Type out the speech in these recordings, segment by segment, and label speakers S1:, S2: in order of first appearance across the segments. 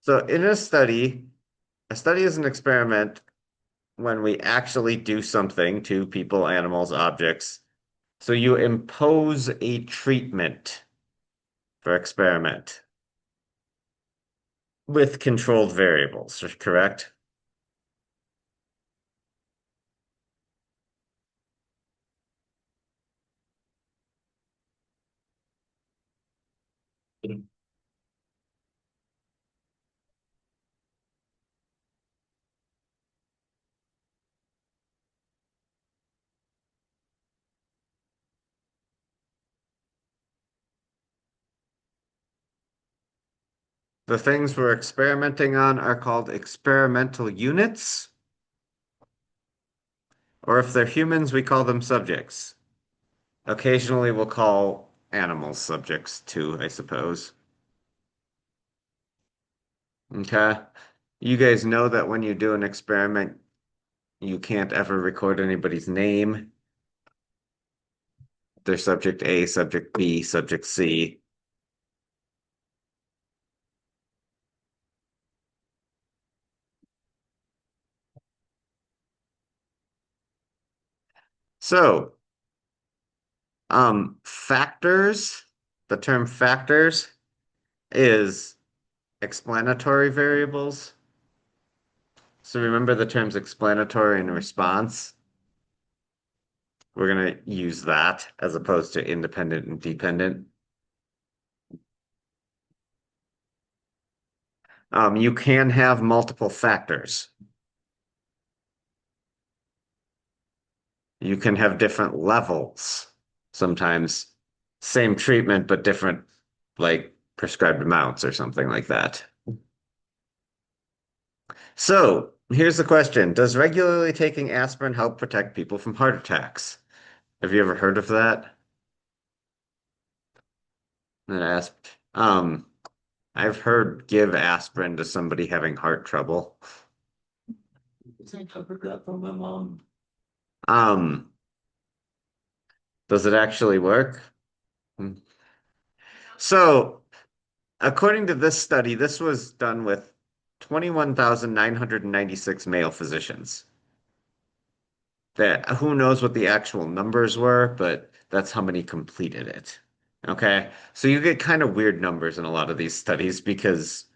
S1: So in a study is an experiment when we actually do something to people, animals, objects. So you impose a treatment for experiment with controlled variables, correct? The things we're experimenting on are called experimental units, or if they're humans, we call them subjects. Occasionally, we'll call animals subjects too, I suppose. Okay. You guys know that when you do an experiment, you can't ever record anybody's name. They're subject A, subject B, subject C. So, factors, the term factors is explanatory variables. So remember the terms explanatory and response. We're going to use that as opposed to independent and dependent. You can have multiple factors. You can have different levels. Sometimes same treatment, but different, like prescribed amounts or something like that. So here's the question. Does regularly taking aspirin help protect people from heart attacks? Have you ever heard of that? And asked, I've heard give aspirin to somebody having heart trouble.
S2: I covered that from my mom.
S1: Um, does it actually work? Hmm. So, according to this study, this was done with 21,996 male physicians. That who knows what the actual numbers were, but that's how many completed it. Okay. So you get kind of weird numbers in a lot of these studies because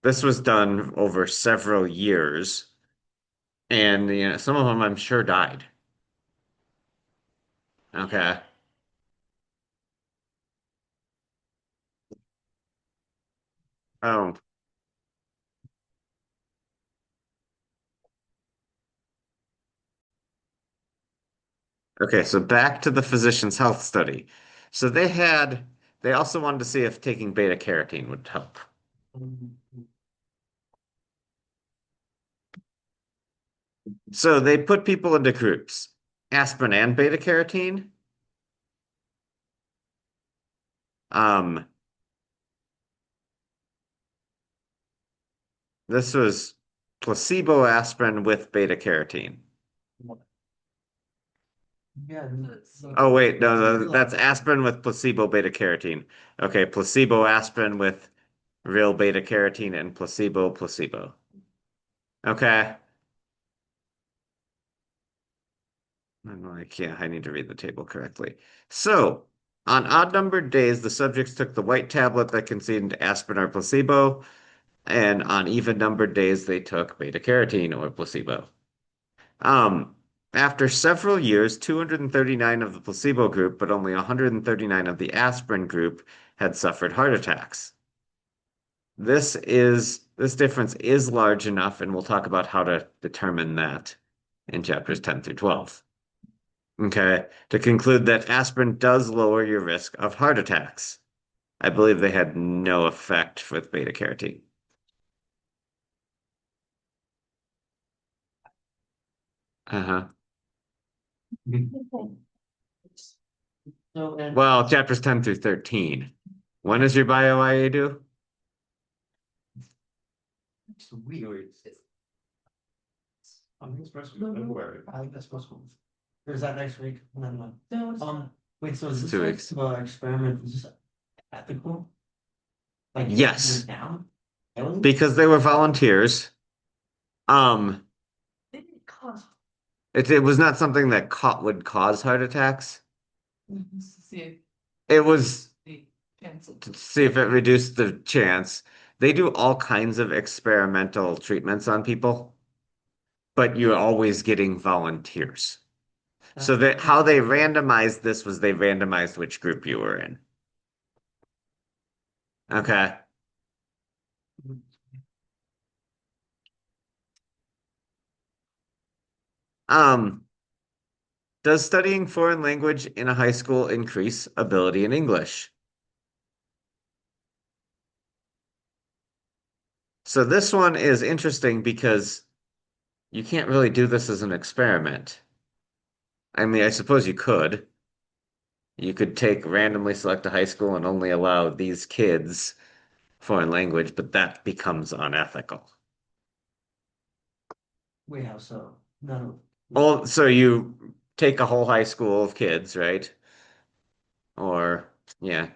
S1: this was done over several years, and some of them I'm sure died. Okay. Oh, okay. So back to the physician's health study. So they also wanted to see if taking beta carotene would help. So they put people into groups, aspirin and beta carotene. Um, this was placebo aspirin with beta carotene.
S2: Yeah.
S1: Oh wait, no, that's aspirin with placebo beta carotene. Okay, placebo aspirin with real beta carotene and placebo. Okay. I'm like, yeah, I need to read the table correctly. So, on odd numbered days, the subjects took the white tablet that contained aspirin or placebo, and on even numbered days, they took beta carotene or placebo. Um, After several years, 239 of the placebo group, but only 139 of the aspirin group had suffered heart attacks. This difference is large enough, and we'll talk about how to determine that in chapters 10 through 12. Okay, to conclude that aspirin does lower your risk of heart attacks. I believe they had no effect with beta carotene. Uh-huh.
S2: So, and
S1: Well, chapters 10 through 13. When is your bio IA due?
S2: it's weird. I think it's supposed to be February. I think that's possible. Or is that next week? Never mind. No, wait, so is
S1: It's
S2: this
S1: 2 weeks.
S2: like experiment, is this ethical? Like, it went
S1: Yes.
S2: down?
S1: because they were volunteers. Um,
S2: They didn't cause.
S1: it was not something that would cause heart attacks.
S2: See
S1: It was
S2: the chance.
S1: to see if it reduced the chance. They do all kinds of experimental treatments on people, but you're always getting volunteers. So that how they randomized this was they randomized which group you were in. Okay. Um, does studying foreign language in a high school increase ability in English? So this one is interesting because you can't really do this as an experiment. I mean, I suppose you could. You could take randomly select a high school and only allow these kids foreign language, but that becomes unethical.
S2: Wait, how so? No.
S1: Well, so you take a whole high school of kids, right? Or yeah,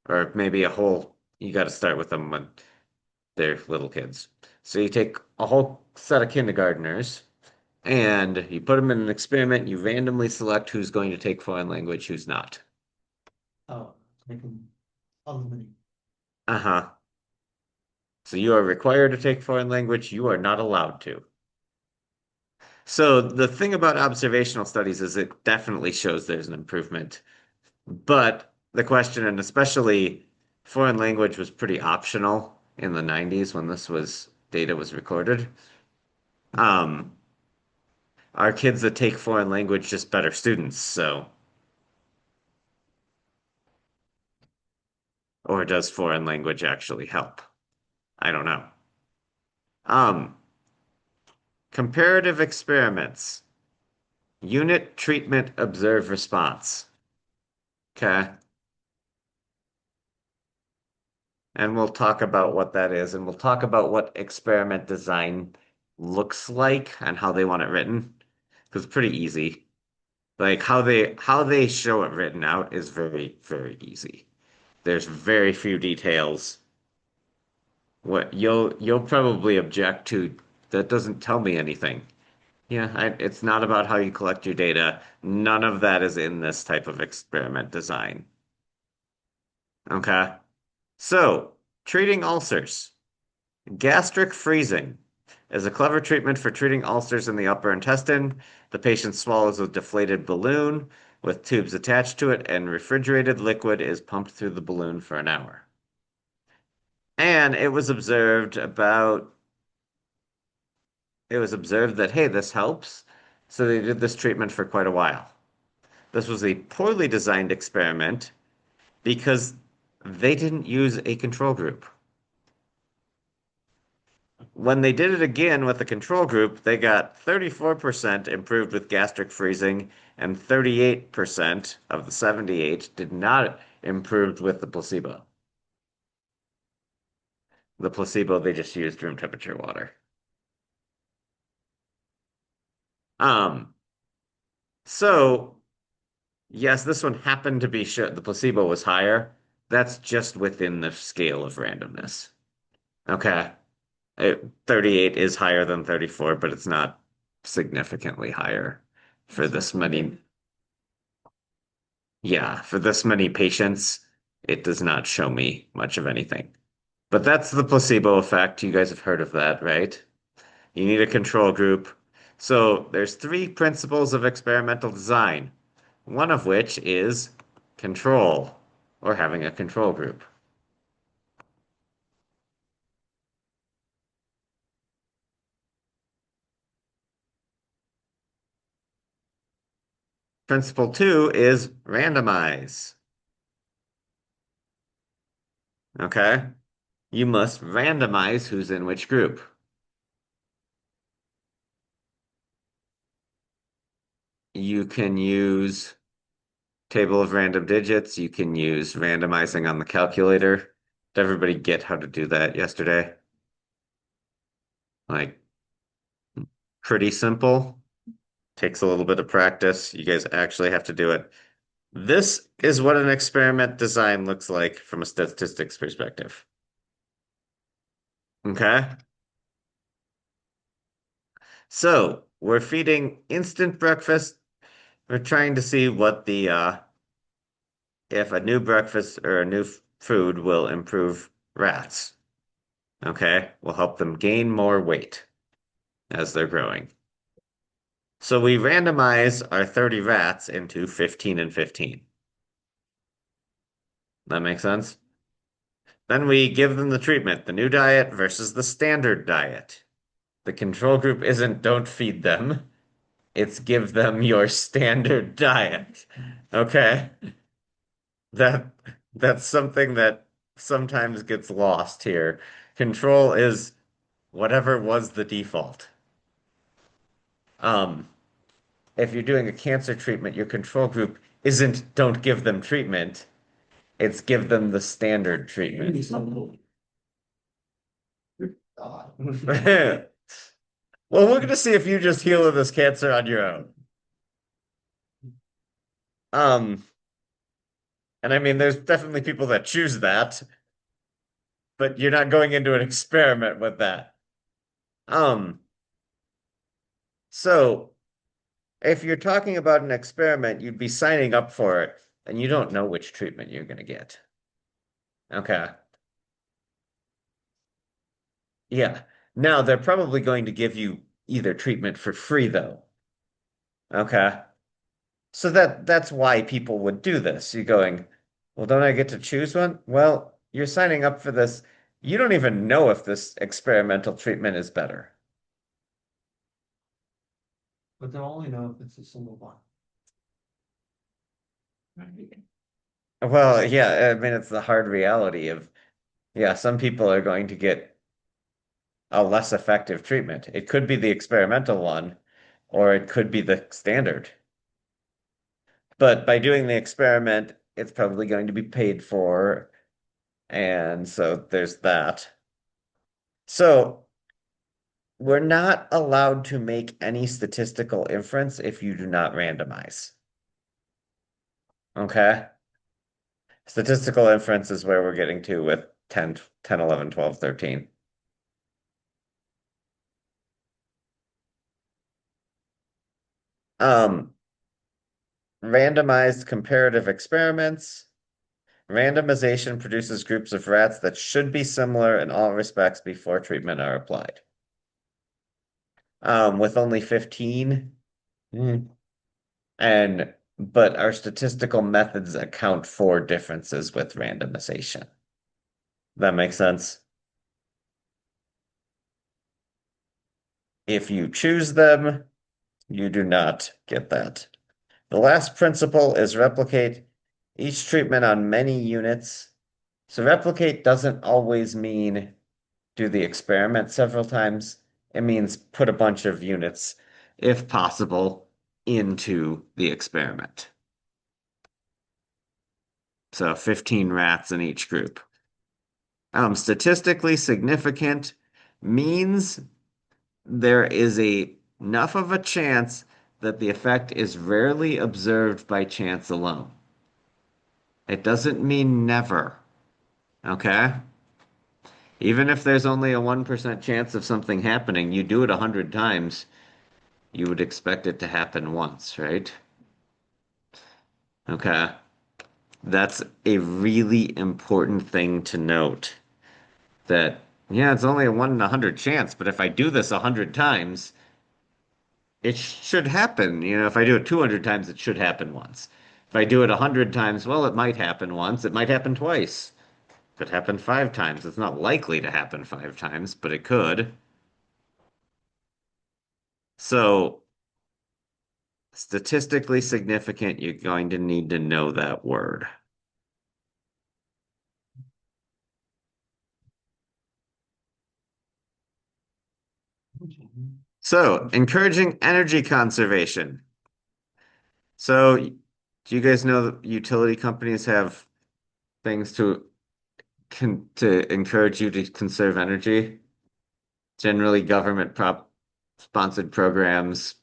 S1: or maybe a whole, you got to start with them when they're little kids. So you take a whole set of kindergartners and you put them in an experiment, you randomly select who's going to take foreign language, who's not.
S2: Oh, make them eliminate.
S1: Uh-huh. So you are required to take foreign language, you are not allowed to. So the thing about observational studies is it definitely shows there's an improvement. But the question, and especially foreign language was pretty optional in the 90s when this was data was recorded. Um, our kids that take foreign language just better students, so or does foreign language actually help? I don't know. Um, comparative experiments. Unit, treatment, observe, response. Okay. And we'll talk about what that is, and we'll talk about what experiment design looks like and how they want it written. Because it's pretty easy. Like how they show it written out is very, very easy. There's very few details. What you'll probably object to that doesn't tell me anything. Yeah, it's not about how you collect your data. None of that is in this type of experiment design. Okay. So, treating ulcers. Gastric freezing is a clever treatment for treating ulcers in the upper intestine. The patient swallows a deflated balloon with tubes attached to it, and refrigerated liquid is pumped through the balloon for an hour. And it was observed that, hey, this helps. So they did this treatment for quite a while. This was a poorly designed experiment because they didn't use a control group. When they did it again with the control group, they got 34% improved with gastric freezing, and 38% of the 78 did not improve with the placebo. The placebo, they just used room temperature water. Um, so yes, this one happened to be the placebo was higher. That's just within the scale of randomness. Okay. 38 is higher than 34, but it's not significantly higher for this many. Yeah, for this many patients, it does not show me much of anything. But that's the placebo effect. You guys have heard of that, right? You need a control group. So there's three principles of experimental design, one of which is control, or having a control group. Principle two is randomize. Okay? You must randomize who's in which group. You can use table of random digits. You can use randomizing on the calculator. Did everybody get how to do that yesterday? Like, pretty simple. Takes a little bit of practice. You guys actually have to do it. This is what an experiment design looks like from a statistics perspective. Okay. So we're feeding instant breakfast. We're trying to see what the if a new breakfast or a new food will improve rats. Okay, will help them gain more weight as they're growing. So we randomize our 30 rats into 15 and 15. That makes sense? Then we give them the treatment, the new diet versus the standard diet. The control group isn't don't feed them, it's give them your standard diet. Okay? That that's something that sometimes gets lost here. Control is whatever was the default. Um, if you're doing a cancer treatment, your control group isn't don't give them treatment, it's give them the standard treatment. Well, we're gonna see if you just heal of this cancer on your own. Um, and I mean, there's definitely people that choose that, but you're not going into an experiment with that. Um, so if you're talking about an experiment, you'd be signing up for it, and you don't know which treatment you're gonna get. Okay. Yeah. Now they're probably going to give you either treatment for free though. Okay. So that's why people would do this. You're going, well, don't I get to choose one? Well, you're signing up for this. You don't even know if this experimental treatment is better.
S2: But they'll only know if it's a single one.
S1: Well, yeah, I mean, it's the hard reality of, yeah, some people are going to get a less effective treatment. It could be the experimental one, or it could be the standard. But by doing the experiment, it's probably going to be paid for. And so there's that. So we're not allowed to make any statistical inference if you do not randomize. Okay? Statistical inference is where we're getting to with 10, 10, 11, 12, 13. Um, randomized comparative experiments. Randomization produces groups of rats that should be similar in all respects before treatment are applied. With only 15. Mm. And but our statistical methods account for differences with randomization. That makes sense. If you choose them, you do not get that. The last principle is replicate each treatment on many units. So replicate doesn't always mean do the experiment several times. It means put a bunch of units, if possible, into the experiment. So 15 rats in each group. Statistically significant means there is enough of a chance that the effect is rarely observed by chance alone. It doesn't mean never, okay? Even if there's only a 1% chance of something happening, you do it 100 times, you would expect it to happen once, right? Okay. That's a really important thing to note that, yeah, it's only a 1 in 100 chance, but if I do this 100 times, it should happen. You know, if I do it 200 times, it should happen once. If I do it 100 times, well, it might happen once. It might happen twice. If it happened 5 times, it's not likely to happen 5 times, but it could. So, statistically significant, you're going to need to know that word. So, encouraging energy conservation. So, do you guys know that utility companies have things to encourage you to conserve energy? Generally government prop sponsored programs.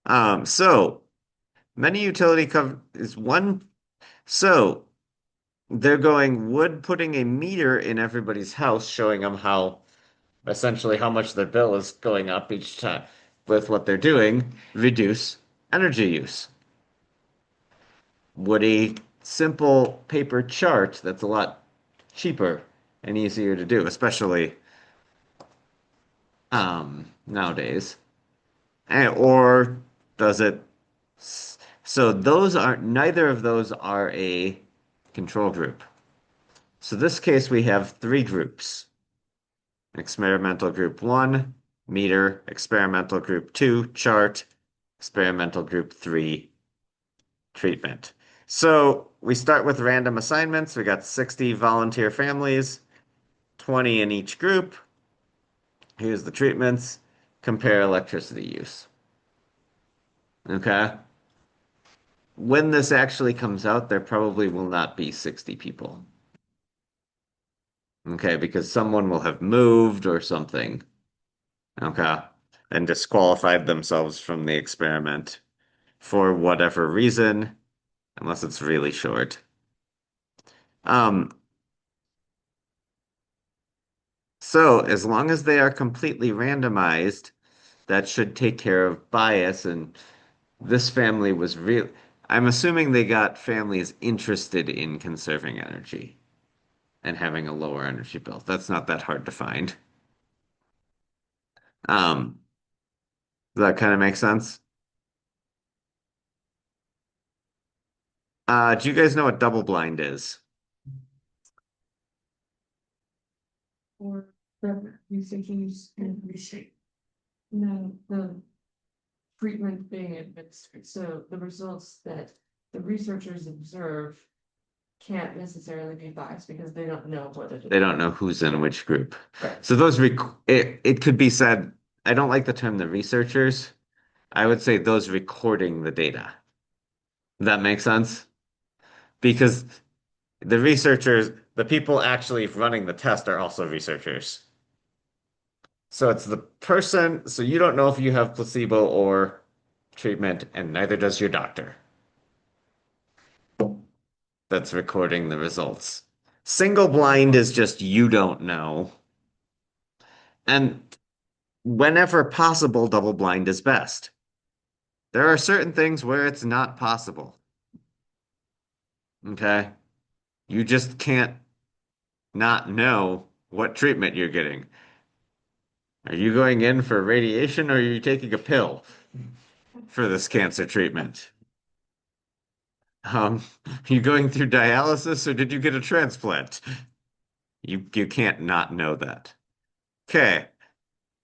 S1: So many utility is one. So they're going, would putting a meter in everybody's house showing them how essentially how much their bill is going up each time with what they're doing reduce energy use? Would a simple paper chart that's a lot cheaper and easier to do, especially nowadays, or does it? So those are neither of those are a control group. So this case we have three groups. Experimental group one, meter, experimental group two, chart, experimental group three, treatment. So we start with random assignments. We got 60 volunteer families, 20 in each group. Here's the treatments. Compare electricity use. Okay. When this actually comes out, there probably will not be 60 people. Okay, because someone will have moved or something. Okay. And disqualified themselves from the experiment for whatever reason, unless it's really short. Um, so as long as they are completely randomized, that should take care of bias. And this family was real. I'm assuming they got families interested in conserving energy and having a lower energy bill. That's not that hard to find. Um, does that kind of make sense? Do you guys know what double blind is?
S3: Or the researchers and research. No, the treatment being administered, so the results that the researchers observe can't necessarily be biased because they don't know whether
S1: They don't know who's in which group.
S3: Right.
S1: So those rec it could be said, I don't like the term the researchers. I would say those recording the data. Does that make sense? Because the researchers, the people actually running the test are also researchers. So it's the person, so you don't know if you have placebo or treatment, and neither does your doctor that's recording the results. Single blind is just you don't know. And whenever possible, double blind is best. There are certain things where it's not possible. Okay? You just can't not know what treatment you're getting. Are you going in for radiation or are you taking a pill for this cancer treatment? Um, you going through dialysis or did you get a transplant? You can't not know that. Okay.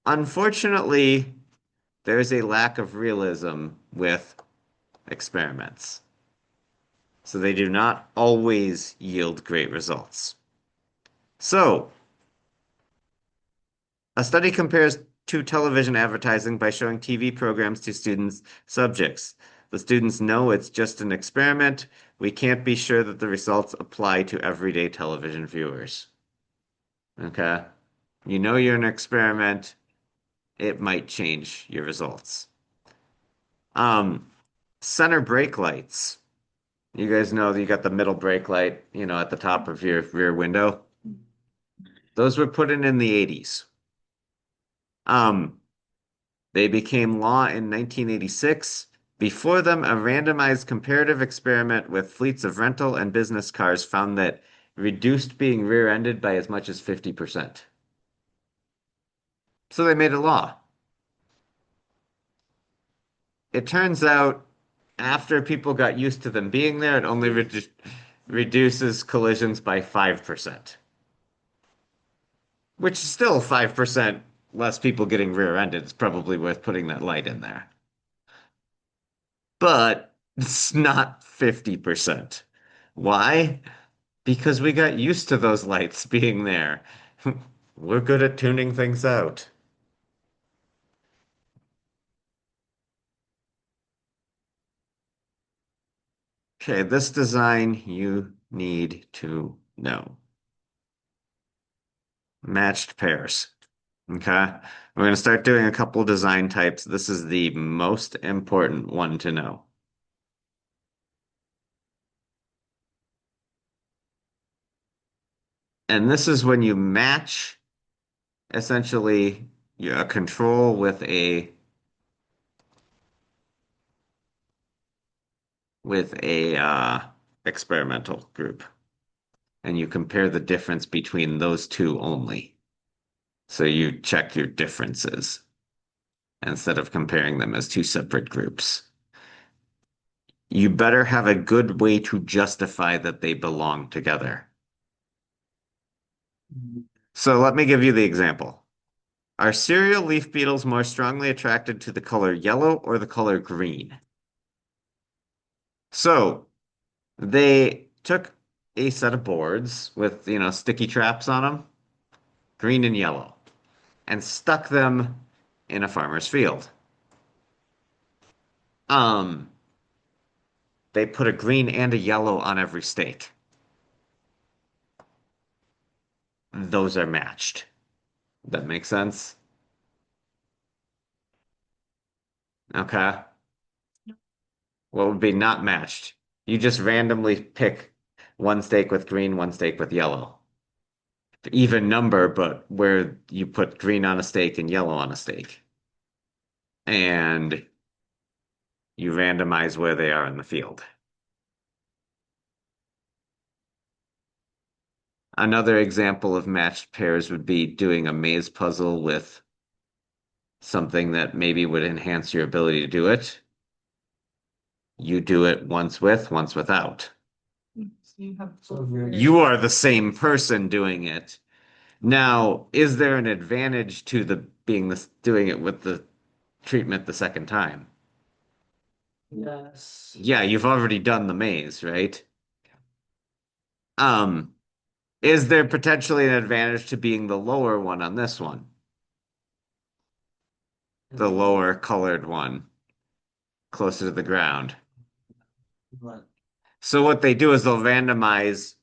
S1: Unfortunately, there's a lack of realism with experiments. So they do not always yield great results. So, a study compares to television advertising by showing TV programs to students' subjects. The students know it's just an experiment. We can't be sure that the results apply to everyday television viewers. Okay? You know you're an experiment, it might change your results. Um, Center brake lights. You guys know that you got the middle brake light, at the top of your rear window. Those were put in the 80s. Um, They became law in 1986. Before them, a randomized comparative experiment with fleets of rental and business cars found that reduced being rear-ended by as much as 50%. So they made a law. It turns out after people got used to them being there, it only reduces collisions by 5%, which is still 5% less people getting rear-ended. It's probably worth putting that light in there. But it's not 50%. Why? Because we got used to those lights being there. We're good at tuning things out. Okay, this design you need to know. Matched pairs. Okay, we're going to start doing a couple design types. This is the most important one to know. And this is when you match essentially a control with a experimental group. And you compare the difference between those two only. So you check your differences instead of comparing them as two separate groups. You better have a good way to justify that they belong together. So let me give you the example. Are cereal leaf beetles more strongly attracted to the color yellow or the color green? So they took a set of boards with, sticky traps on them, green and yellow, and stuck them in a farmer's field. Um, they put a green and a yellow on every stake. Those are matched. That makes sense? Okay. What would be not matched? You just randomly pick one stake with green, one stake with yellow. Even number, but where you put green on a stake and yellow on a stake. And you randomize where they are in the field. Another example of matched pairs would be doing a maze puzzle with something that maybe would enhance your ability to do it. You do it once with, once without.
S3: So you have.
S2: So you're-
S1: You are the same person doing it. Now, is there an advantage to the being this doing it with the treatment the second time?
S2: Yes.
S1: Yeah, you've already done the maze, right? Um, is there potentially an advantage to being the lower one on this one? The lower colored one, closer to the ground.
S2: But
S1: So what they do is they'll randomize,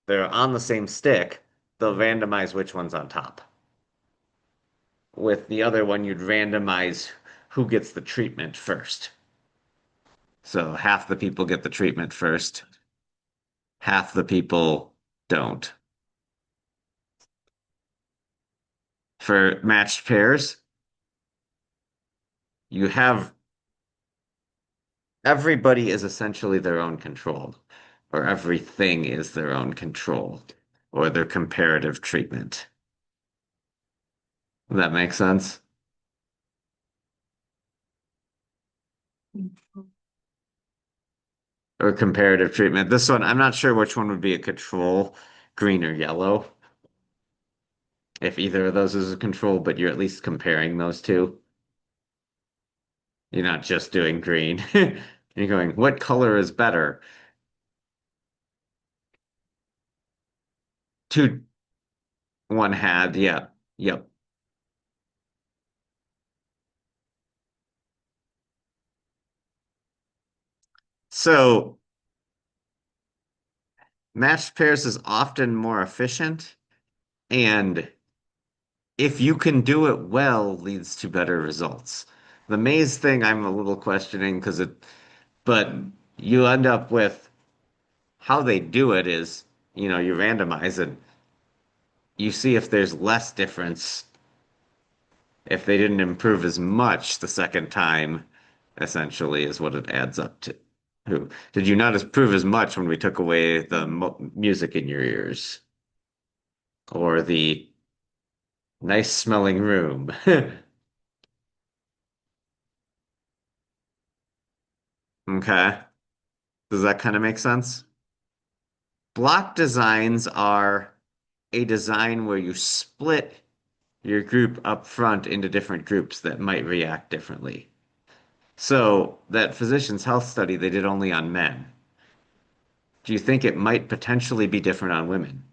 S1: they're on the same stick, they'll randomize which one's on top. With the other one, you'd randomize who gets the treatment first. So half the people get the treatment first, half the people don't. For matched pairs, you have everybody is essentially their own control, or everything is their own control, or their comparative treatment. Does that make sense? Or comparative treatment. This one, I'm not sure which one would be a control, green or yellow. If either of those is a control, but you're at least comparing those two. You're not just doing green. You're going, what color is better? Two, one had, yeah, yep. So matched pairs is often more efficient, and if you can do it well, leads to better results. The maze thing, I'm a little questioning because but you end up with how they do it is, you randomize it. You see if there's less difference, if they didn't improve as much the second time, essentially, is what it adds up to. Who did you not improve as much when we took away the music in your ears or the nice smelling room? Okay. Does that kind of make sense? Block designs are a design where you split your group up front into different groups that might react differently. So that physician's health study they did only on men. Do you think it might potentially be different on women?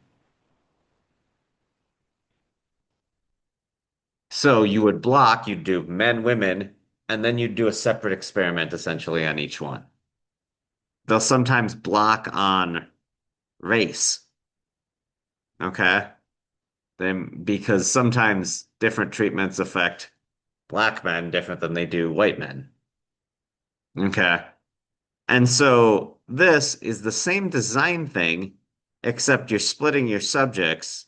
S1: So you would block, you'd do men, women, and then you'd do a separate experiment essentially on each one. They'll sometimes block on race. Okay. Then because sometimes different treatments affect black men different than they do white men. Okay. And so this is the same design thing, except you're splitting your subjects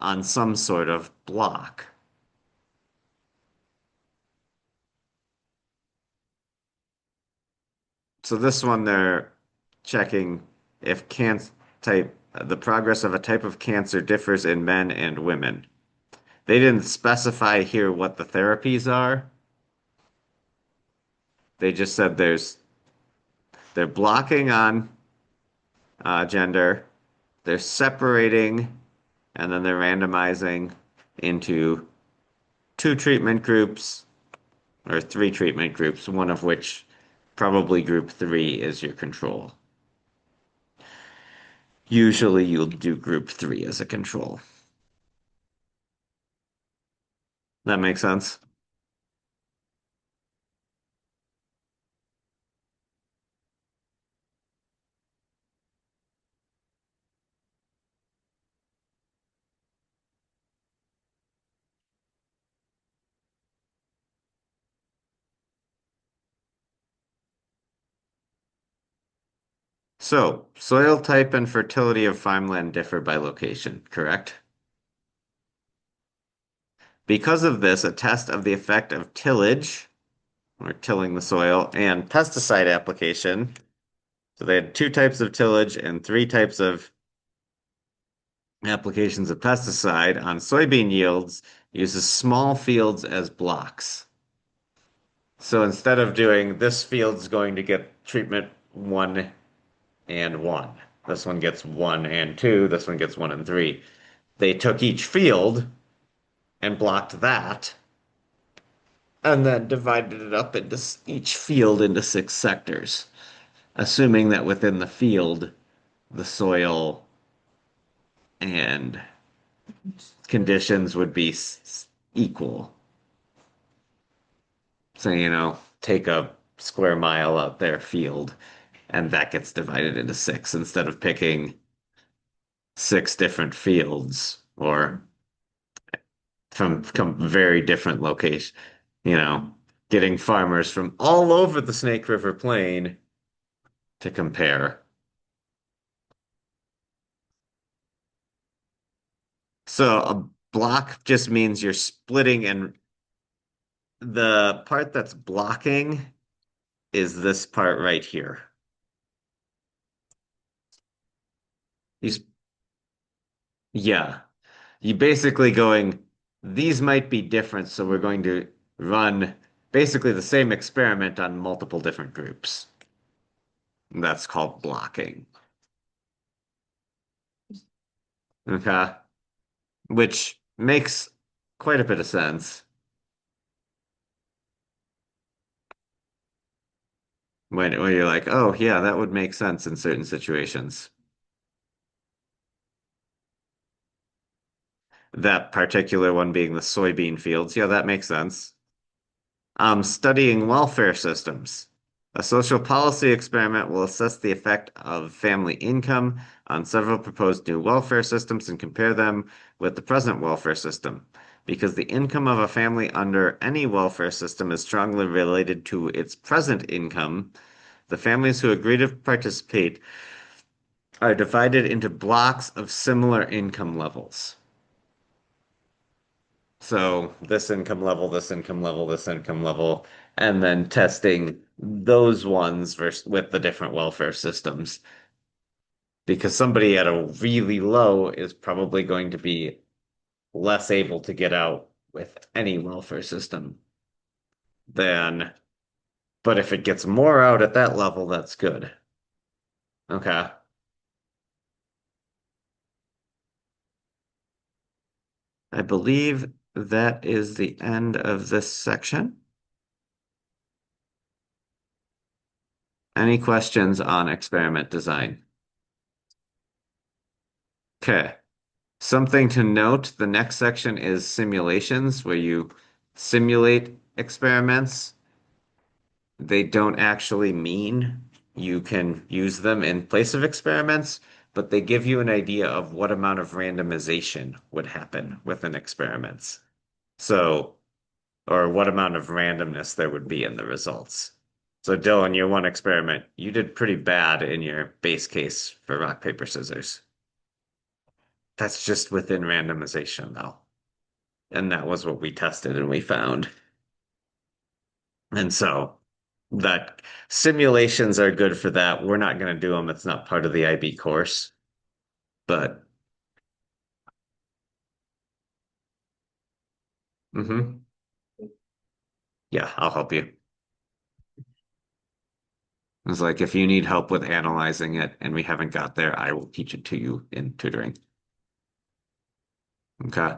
S1: on some sort of block. So this one they're checking if the progress of a type of cancer differs in men and women. They didn't specify here what the therapies are. They just said they're blocking on gender, they're separating, and then they're randomizing into two treatment groups or three treatment groups, one of which probably group three is your control. Usually you'll do group three as a control. That makes sense? So, soil type and fertility of farmland differ by location, correct? Because of this, a test of the effect of tillage, or tilling the soil, and pesticide application. So they had two types of tillage and three types of applications of pesticide on soybean yields uses small fields as blocks. So instead of doing this field's going to get treatment 1 and 1, this one gets 1 and 2, this one gets 1 and 3. They took each field and blocked that, and then divided it up into each field into 6 sectors, assuming that within the field, the soil and conditions would be equal. So, take a square mile out there field, and that gets divided into 6 instead of picking 6 different fields or from very different locations, getting farmers from all over the Snake River Plain to compare. So a block just means you're splitting, and the part that's blocking is this part right here. He's, yeah, you basically going, these might be different, so we're going to run basically the same experiment on multiple different groups. And that's called blocking. Okay. Which makes quite a bit of sense when you're like, oh yeah, that would make sense in certain situations. That particular one being the soybean fields. Yeah, that makes sense. Studying welfare systems. A social policy experiment will assess the effect of family income on several proposed new welfare systems and compare them with the present welfare system. Because the income of a family under any welfare system is strongly related to its present income, the families who agree to participate are divided into blocks of similar income levels. So this income level, this income level, this income level, and then testing those ones with the different welfare systems. Because somebody at a really low is probably going to be less able to get out with any welfare system than, but if it gets more out at that level, that's good. Okay. I believe that is the end of this section. Any questions on experiment design? Okay. Something to note, the next section is simulations, where you simulate experiments. They don't actually mean you can use them in place of experiments, but they give you an idea of what amount of randomization would happen within experiments. So, or what amount of randomness there would be in the results. So Dylan, your one experiment, you did pretty bad in your base case for rock, paper, scissors. That's just within randomization though. And that was what we tested and we found. And so that simulations are good for that. We're not going to do them. It's not part of the IB course. But mhm. Yeah, I'll help you. It's like if you need help with analyzing it and we haven't got there, I will teach it to you in tutoring. Okay.